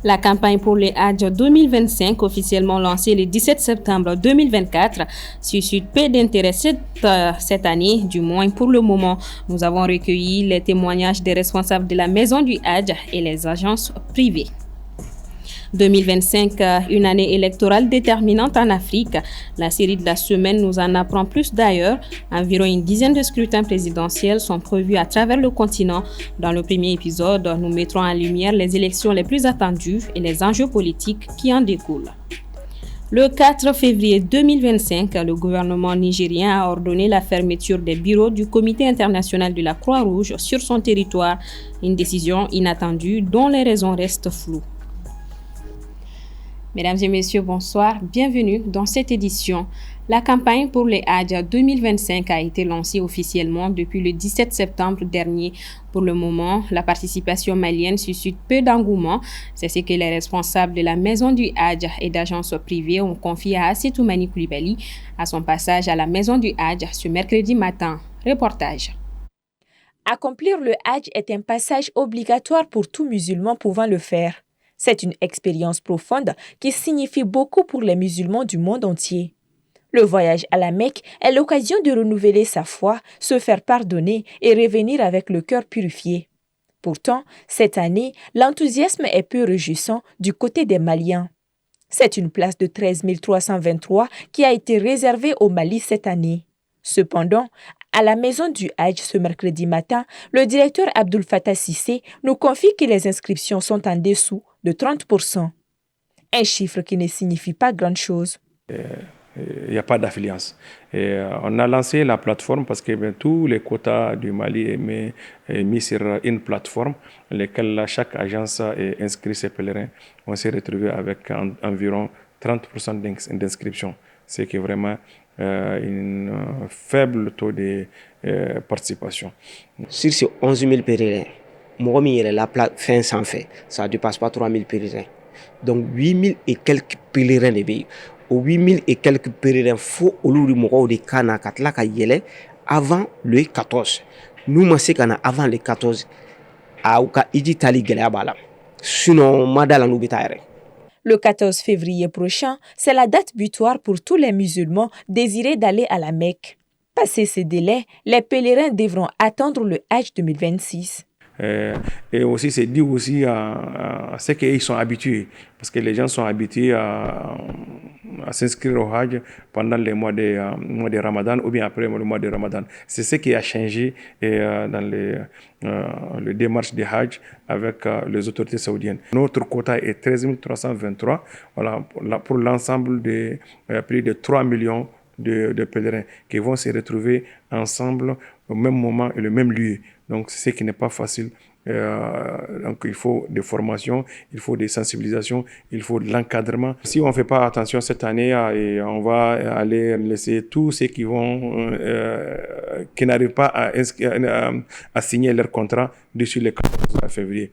La campagne pour les Hajj 2025, officiellement lancée le 17 septembre 2024, suscite peu d'intérêt cette année, du moins pour le moment. Nous avons recueilli les témoignages des responsables de la maison du Hajj et les agences privées. 2025, une année électorale déterminante en Afrique. La série de la semaine nous en apprend plus d'ailleurs. Environ une dizaine de scrutins présidentiels sont prévus à travers le continent. Dans le premier épisode, nous mettrons en lumière les élections les plus attendues et les enjeux politiques qui en découlent. Le 4 février 2025, le gouvernement nigérien a ordonné la fermeture des bureaux du Comité international de la Croix-Rouge sur son territoire, une décision inattendue dont les raisons restent floues. Mesdames et messieurs, bonsoir. Bienvenue dans cette édition. La campagne pour les Hajj 2025 a été lancée officiellement depuis le 17 septembre dernier. Pour le moment, la participation malienne suscite peu d'engouement. C'est ce que les responsables de la maison du Hajj et d'agences privées ont confié à Assetoumani Koulibaly à son passage à la maison du Hajj ce mercredi matin. Reportage. Accomplir le Hajj est un passage obligatoire pour tout musulman pouvant le faire. C'est une expérience profonde qui signifie beaucoup pour les musulmans du monde entier. Le voyage à la Mecque est l'occasion de renouveler sa foi, se faire pardonner et revenir avec le cœur purifié. Pourtant, cette année, l'enthousiasme est peu réjouissant du côté des Maliens. C'est une place de 13 323 qui a été réservée au Mali cette année. Cependant, à la maison du Hajj ce mercredi matin, le directeur Abdul Fattah Sissé nous confie que les inscriptions sont en dessous de 30%. Un chiffre qui ne signifie pas grand-chose. Il n'y a pas d'affiliance. On a lancé la plateforme parce que tous les quotas du Mali est mis sur une plateforme, laquelle chaque agence inscrit ses pèlerins. On s'est retrouvé avec environ 30% d'inscription, ce qui est vraiment un faible taux de participation. Sur ces 11 000 pèlerins, la fin sans fait, ça ne dépasse pas 3 000 pèlerins. Donc 8 000 et quelques pèlerins de pays. Aux 8 000 et quelques pèlerins, il faut avant le 14. Nous, on sait qu'on a avant le 14. Sinon, le 14 février prochain, c'est la date butoir pour tous les musulmans désirés d'aller à la Mecque. Passé ce délai, les pèlerins devront attendre le Hajj 2026. Et aussi, c'est dû aussi à ce qu'ils sont habitués. Parce que les gens sont habitués à s'inscrire au Hajj pendant les mois de Ramadan ou bien après le mois de Ramadan. C'est ce qui a changé dans les démarches de Hajj avec les autorités saoudiennes. Notre quota est 13 323 voilà, pour l'ensemble de plus de 3 millions de pèlerins qui vont se retrouver ensemble au même moment et le même lieu. Donc, c'est ce qui n'est pas facile. Donc, il faut des formations, il faut des sensibilisations, il faut de l'encadrement. Si on ne fait pas attention cette année, et on va aller laisser tous ceux qui n'arrivent pas à signer leur contrat d'ici le 14 février.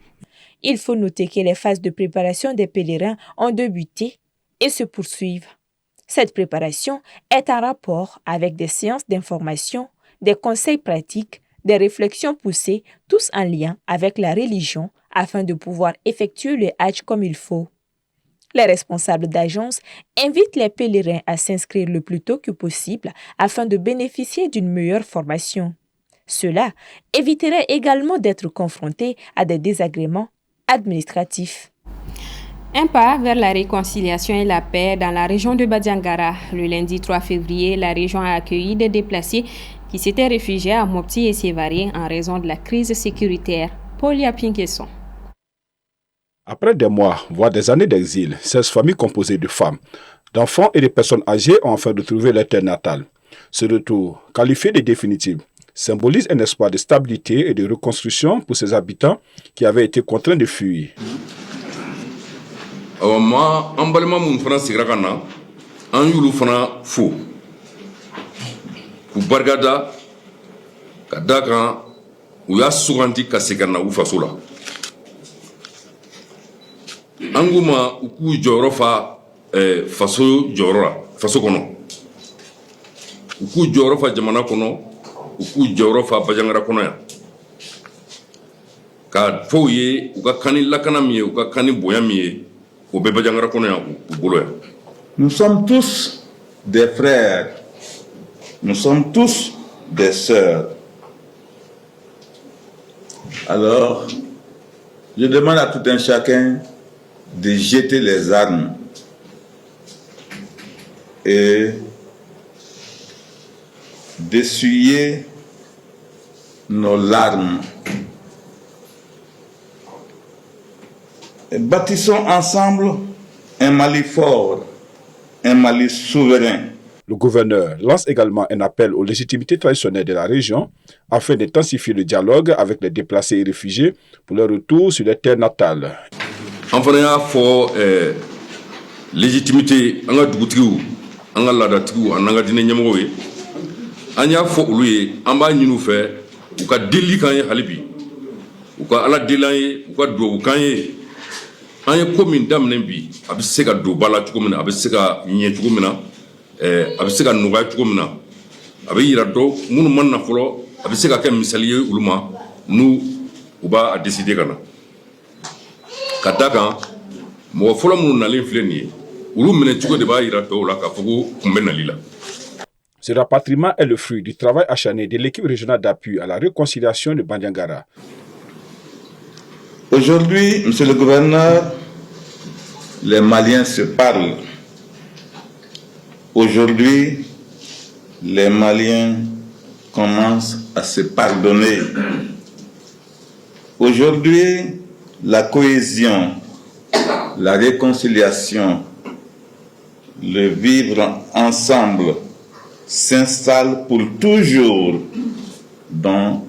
Il faut noter que les phases de préparation des pèlerins ont débuté et se poursuivent. Cette préparation est en rapport avec des séances d'information, des conseils pratiques, des réflexions poussées, tous en lien avec la religion, afin de pouvoir effectuer le Hajj comme il faut. Les responsables d'agences invitent les pèlerins à s'inscrire le plus tôt que possible afin de bénéficier d'une meilleure formation. Cela éviterait également d'être confrontés à des désagréments administratifs. Un pas vers la réconciliation et la paix dans la région de Badiangara. Le lundi 3 février, la région a accueilli des déplacés qui s'étaient réfugiés à Mopti et Sévaré en raison de la crise sécuritaire. Paul Yapinquesson. Après des mois, voire des années d'exil, 16 familles composées de femmes, d'enfants et de personnes âgées ont enfin retrouvé leur terre natale. Ce retour, qualifié de définitif, symbolise un espoir de stabilité et de reconstruction pour ces habitants qui avaient été contraints de fuir. Ma an balima mun fana sigira ka na an y'olu fana fo k'u barikada ka da kan u y'a suganti ka segin ka na u faso la an k'u ma u k'u jɔyɔrɔ fa faso jɔyɔrɔ la faso kɔnɔ u k'u jɔyɔrɔ fa jamana kɔnɔ u k'u jɔyɔrɔ fa Badiangara kɔnɔ yan ka fo ye u ka kani lakana mi ye u ka kani bonya mi ye o bɛɛ bɛ jangara kɔnɔ yan u bolo yan. Nous sommes tous des frères, nous sommes tous des sœurs. Alors, je demande à tout un chacun de jeter les armes et d'essuyer nos larmes. Et bâtissons ensemble un Mali fort, un Mali souverain. Le gouverneur lance également un appel aux légitimités traditionnelles de la région afin d'intensifier le dialogue avec les déplacés et réfugiés pour leur retour sur les terres natales. En fana y'a fɔ légitimité an ka dugutigiw an ka laadatigiw an n'an ka diinɛ ɲɛmɔgɔw ye an y'a fɔ olu ye an b'a ɲini u fɛ u ka deli k'an ye hali bi u ka ala deli an ye u ka duwawu k'an ye an ye ko min daminɛ bi a bɛ se ka don ba la cogo min na a bɛ se ka ɲɛ cogo min na a bɛ se ka nɔgɔya cogo min na a bɛ yira dɔ minnu ma na fɔlɔ a bɛ se ka kɛ misali ye olu ma n'u u b'a décider ka na ka da kan mɔgɔ fɔlɔ minnu nalen filɛ nin ye olu minɛ cogo de b'a yira tɔw la k'a fɔ ko kun bɛ nali la. Ce rapatriement est le fruit du travail acharné de l'équipe régionale d'appui à la réconciliation de Bandiangara. Aujourd'hui, monsieur le gouverneur, les Maliens se parlent. Aujourd'hui, les Maliens commencent à se pardonner. Aujourd'hui, la cohésion, la réconciliation, le vivre ensemble s'installe pour toujours dans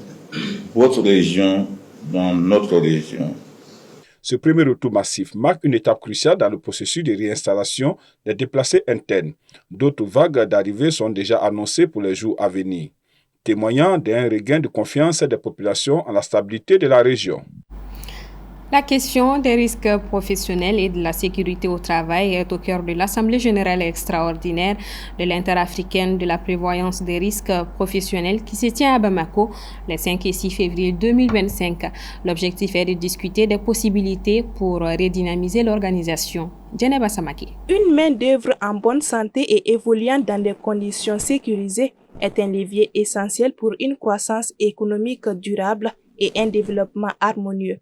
votre région, dans notre région. Ce premier retour massif marque une étape cruciale dans le processus de réinstallation des déplacés internes. D'autres vagues d'arrivées sont déjà annoncées pour les jours à venir, témoignant d'un regain de confiance des populations en la stabilité de la région. La question des risques professionnels et de la sécurité au travail est au cœur de l'Assemblée générale extraordinaire de l'Interafricaine de la prévoyance des risques professionnels qui se tient à Bamako les 5 et 6 février 2025. L'objectif est de discuter des possibilités pour redynamiser l'organisation. Djeneba Samaki. Une main-d'œuvre en bonne santé et évoluant dans des conditions sécurisées est un levier essentiel pour une croissance économique durable et un développement harmonieux.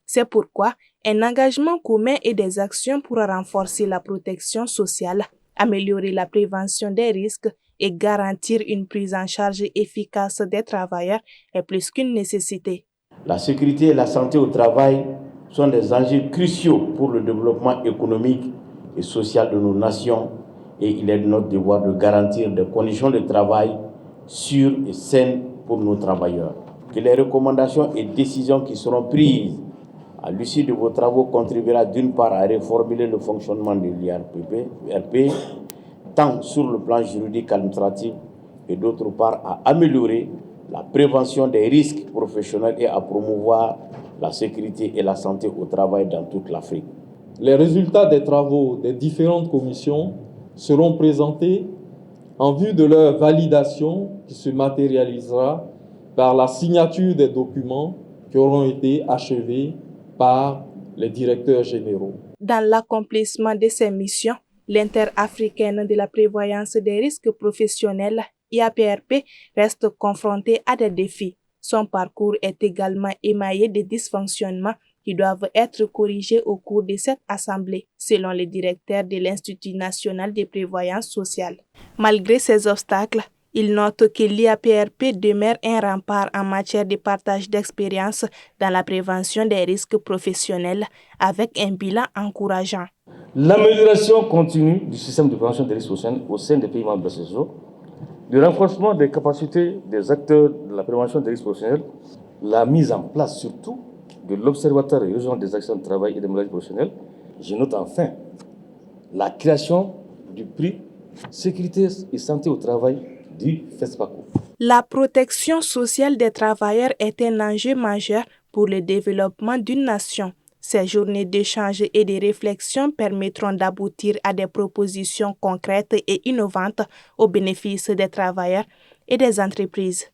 C'est pourquoi un engagement commun et des actions pour renforcer la protection sociale, améliorer la prévention des risques et garantir une prise en charge efficace des travailleurs est plus qu'une nécessité. La sécurité et la santé au travail sont des enjeux cruciaux pour le développement économique et social de nos nations et il est de notre devoir de garantir des conditions de travail sûres et saines pour nos travailleurs. Que les recommandations et décisions qui seront prises à l'issue de vos travaux contribuera d'une part à réformuler le fonctionnement de l'IRP, tant sur le plan juridique qu'administratif, et d'autre part à améliorer la prévention des risques professionnels et à promouvoir la sécurité et la santé au travail dans toute l'Afrique. Les résultats des travaux des différentes commissions seront présentés en vue de leur validation qui se matérialisera par la signature des documents qui auront été achevés par les directeurs généraux. Dans l'accomplissement de ces missions, l'Interafricaine de la prévoyance des risques professionnels, IAPRP, reste confrontée à des défis. Son parcours est également émaillé de dysfonctionnements qui doivent être corrigés au cours de cette assemblée, selon le directeur de l'Institut national de prévoyance sociale. Malgré ces obstacles, il note que l'IAPRP demeure un rempart en matière de partage d'expérience dans la prévention des risques professionnels avec un bilan encourageant. L'amélioration continue du système de prévention des risques professionnels au sein des pays membres de CESO, le renforcement des capacités des acteurs de la prévention des risques professionnels, la mise en place surtout de l'Observatoire régional des accidents de travail et des maladies professionnelles. Je note enfin la création du prix sécurité et santé au travail du FESPACO. La protection sociale des travailleurs est un enjeu majeur pour le développement d'une nation. Ces journées d'échange et de réflexion permettront d'aboutir à des propositions concrètes et innovantes au bénéfice des travailleurs et des entreprises.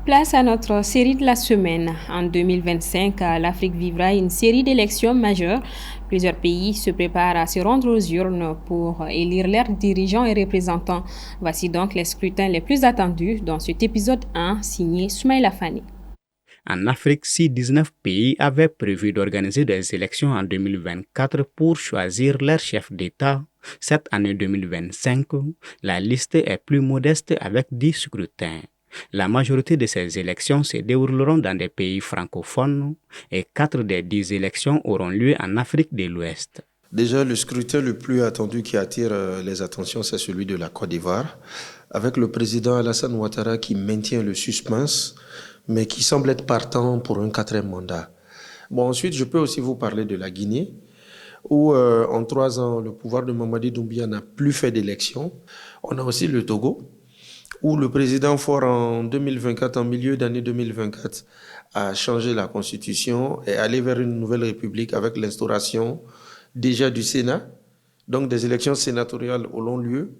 Place à notre série de la semaine. En 2025, l'Afrique vivra une série d'élections majeures. Plusieurs pays se préparent à se rendre aux urnes pour élire leurs dirigeants et représentants. Voici donc les scrutins les plus attendus dans cet épisode 1 signé Soumaïla Fani. En Afrique, 19 pays avaient prévu d'organiser des élections en 2024 pour choisir leur chef d'État. Cette année 2025, la liste est plus modeste avec 10 scrutins. La majorité de ces élections se dérouleront dans des pays francophones et 4 des 10 élections auront lieu en Afrique de l'Ouest. Déjà, le scrutin le plus attendu qui attire les attentions, c'est celui de la Côte d'Ivoire, avec le président Alassane Ouattara qui maintient le suspense, mais qui semble être partant pour un 4e mandat. Bon, ensuite, je peux aussi vous parler de la Guinée, où en 3 ans, le pouvoir de Mamadi Doumbouya n'a plus fait d'élection. On a aussi le Togo, où le président Faure en 2024, en milieu d'année 2024, a changé la constitution et allé vers une nouvelle république avec l'instauration déjà du Sénat. Donc des élections sénatoriales auront lieu.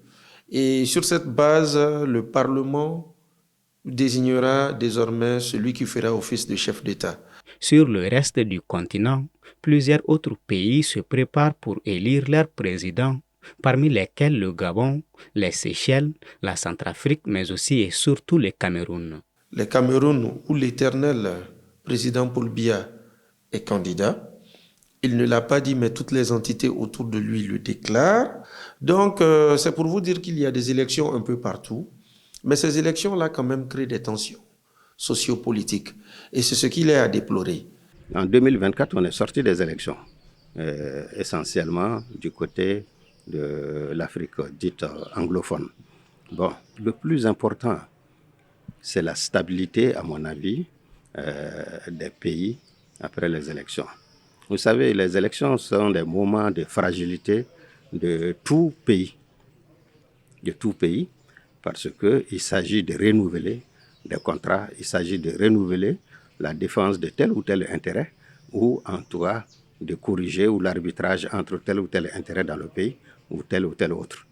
Et sur cette base, le Parlement désignera désormais celui qui fera office de chef d'État. Sur le reste du continent, plusieurs autres pays se préparent pour élire leur président, parmi lesquels le Gabon, les Seychelles, la Centrafrique, mais aussi et surtout le Cameroun. Le Cameroun, où l'éternel président Paul Biya est candidat, il ne l'a pas dit, mais toutes les entités autour de lui le déclarent. Donc, c'est pour vous dire qu'il y a des élections un peu partout, mais ces élections-là quand même créent des tensions sociopolitiques, et c'est ce qu'il est à déplorer. En 2024, on est sorti des élections, essentiellement du côté de l'Afrique dite anglophone. Bon, le plus important, c'est la stabilité, à mon avis, des pays après les élections. Vous savez, les élections sont des moments de fragilité de tout pays, parce qu'il s'agit de renouveler des contrats, il s'agit de renouveler la défense de tel ou tel intérêt, ou en tout cas de corriger ou l'arbitrage entre tel ou tel intérêt dans le pays, ou tel autre.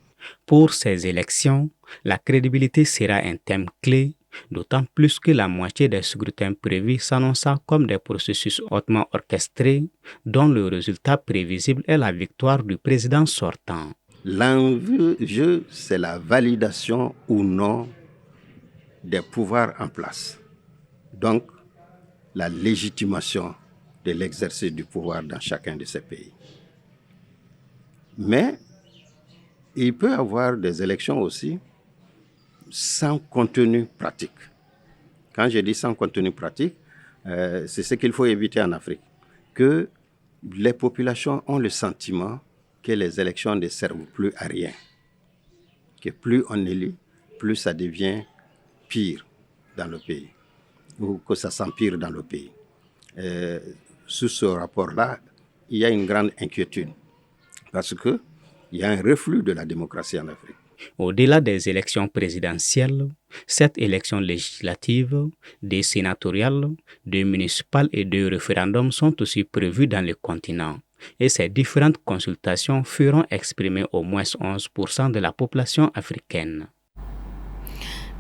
Pour ces élections, la crédibilité sera un thème clé, d'autant plus que la moitié des scrutins prévus s'annoncent comme des processus hautement orchestrés, dont le résultat prévisible est la victoire du président sortant. L'enjeu, c'est la validation ou non des pouvoirs en place. Donc, la légitimation de l'exercice du pouvoir dans chacun de ces pays. Mais il peut y avoir des élections aussi sans contenu pratique. Quand je dis sans contenu pratique, c'est ce qu'il faut éviter en Afrique. Que les populations ont le sentiment que les élections ne servent plus à rien. Que plus on élit, plus ça devient pire dans le pays. Ou que ça s'empire dans le pays. Sous ce rapport-là, il y a une grande inquiétude. Parce qu'il y a un reflux de la démocratie en Afrique. Au-delà des élections présidentielles, 7 élections législatives, des sénatoriales, 2 municipales et 2 référendums sont aussi prévues dans le continent. Et ces différentes consultations feront exprimer au moins 11% de la population africaine.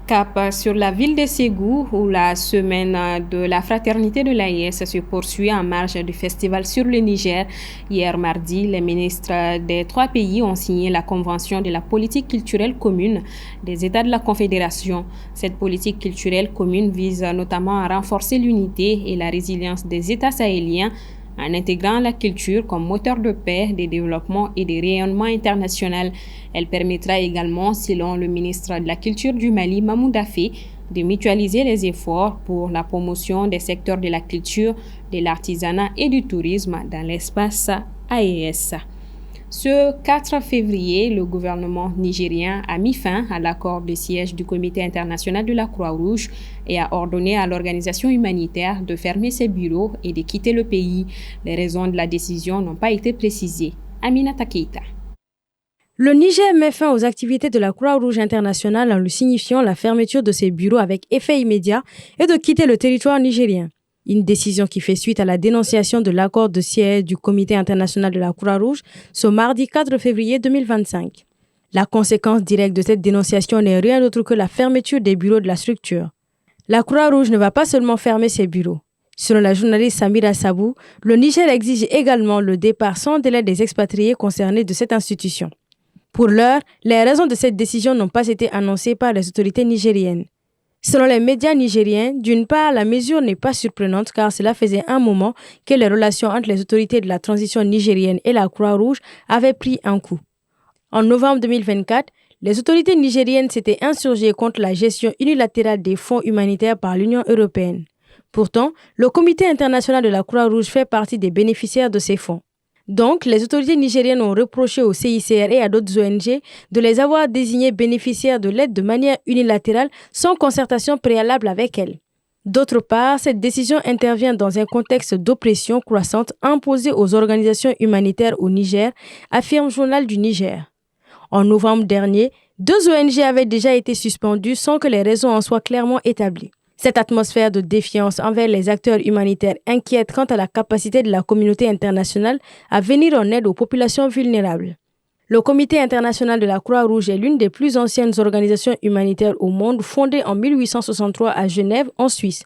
Cap sur la ville de Ségou, où la semaine de la fraternité de l'AES se poursuit en marge du festival sur le Niger. Hier mardi, les ministres des 3 pays ont signé la convention de la politique culturelle commune des États de la Confédération. Cette politique culturelle commune vise notamment à renforcer l'unité et la résilience des États sahéliens en intégrant la culture comme moteur de paix, de développement et de rayonnement international. Elle permettra également, selon le ministre de la Culture du Mali, Mahmoud Daffé, de mutualiser les efforts pour la promotion des secteurs de la culture, de l'artisanat et du tourisme dans l'espace AES. Ce 4 février, le gouvernement nigérien a mis fin à l'accord de siège du Comité international de la Croix-Rouge et a ordonné à l'organisation humanitaire de fermer ses bureaux et de quitter le pays. Les raisons de la décision n'ont pas été précisées. Aminata Keita. Le Niger met fin aux activités de la Croix-Rouge internationale en lui signifiant la fermeture de ses bureaux avec effet immédiat et de quitter le territoire nigérien. Une décision qui fait suite à la dénonciation de l'accord de siège du Comité international de la Croix-Rouge ce mardi 4 février 2025. La conséquence directe de cette dénonciation n'est rien d'autre que la fermeture des bureaux de la structure. La Croix-Rouge ne va pas seulement fermer ses bureaux. Selon la journaliste Samira Sabou, le Niger exige également le départ sans délai des expatriés concernés de cette institution. Pour l'heure, les raisons de cette décision n'ont pas été annoncées par les autorités nigériennes. Selon les médias nigériens, d'une part, la mesure n'est pas surprenante car cela faisait un moment que les relations entre les autorités de la transition nigérienne et la Croix-Rouge avaient pris un coup. En novembre 2024, les autorités nigériennes s'étaient insurgées contre la gestion unilatérale des fonds humanitaires par l'Union européenne. Pourtant, le Comité international de la Croix-Rouge fait partie des bénéficiaires de ces fonds. Donc, les autorités nigériennes ont reproché au CICR et à d'autres ONG de les avoir désignés bénéficiaires de l'aide de manière unilatérale sans concertation préalable avec elles. D'autre part, cette décision intervient dans un contexte d'oppression croissante imposée aux organisations humanitaires au Niger, affirme Journal du Niger. En novembre dernier, 2 ONG avaient déjà été suspendues sans que les raisons en soient clairement établies. Cette atmosphère de défiance envers les acteurs humanitaires inquiète quant à la capacité de la communauté internationale à venir en aide aux populations vulnérables. Le Comité international de la Croix-Rouge est l'une des plus anciennes organisations humanitaires au monde, fondée en 1863 à Genève, en Suisse.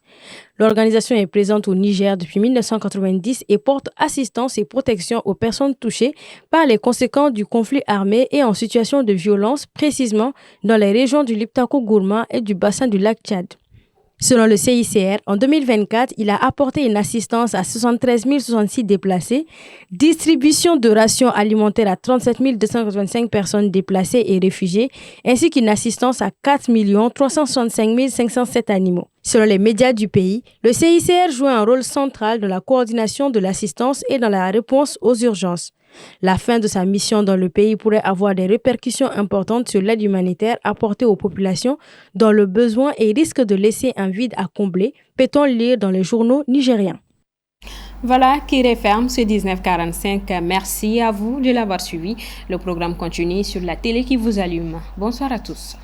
L'organisation est présente au Niger depuis 1990 et porte assistance et protection aux personnes touchées par les conséquences du conflit armé et en situation de violence, précisément dans les régions du Liptako-Gourma et du bassin du lac Tchad. Selon le CICR, en 2024, il a apporté une assistance à 73 066 déplacés, distribution de rations alimentaires à 37 285 personnes déplacées et réfugiées, ainsi qu'une assistance à 4 365 507 animaux. Selon les médias du pays, le CICR joue un rôle central dans la coordination de l'assistance et dans la réponse aux urgences. La fin de sa mission dans le pays pourrait avoir des répercussions importantes sur l'aide humanitaire apportée aux populations dans le besoin et risque de laisser un vide à combler, peut-on lire dans les journaux nigériens. Voilà qui referme ce 1945. Merci à vous de l'avoir suivi. Le programme continue sur la télé qui vous allume. Bonsoir à tous.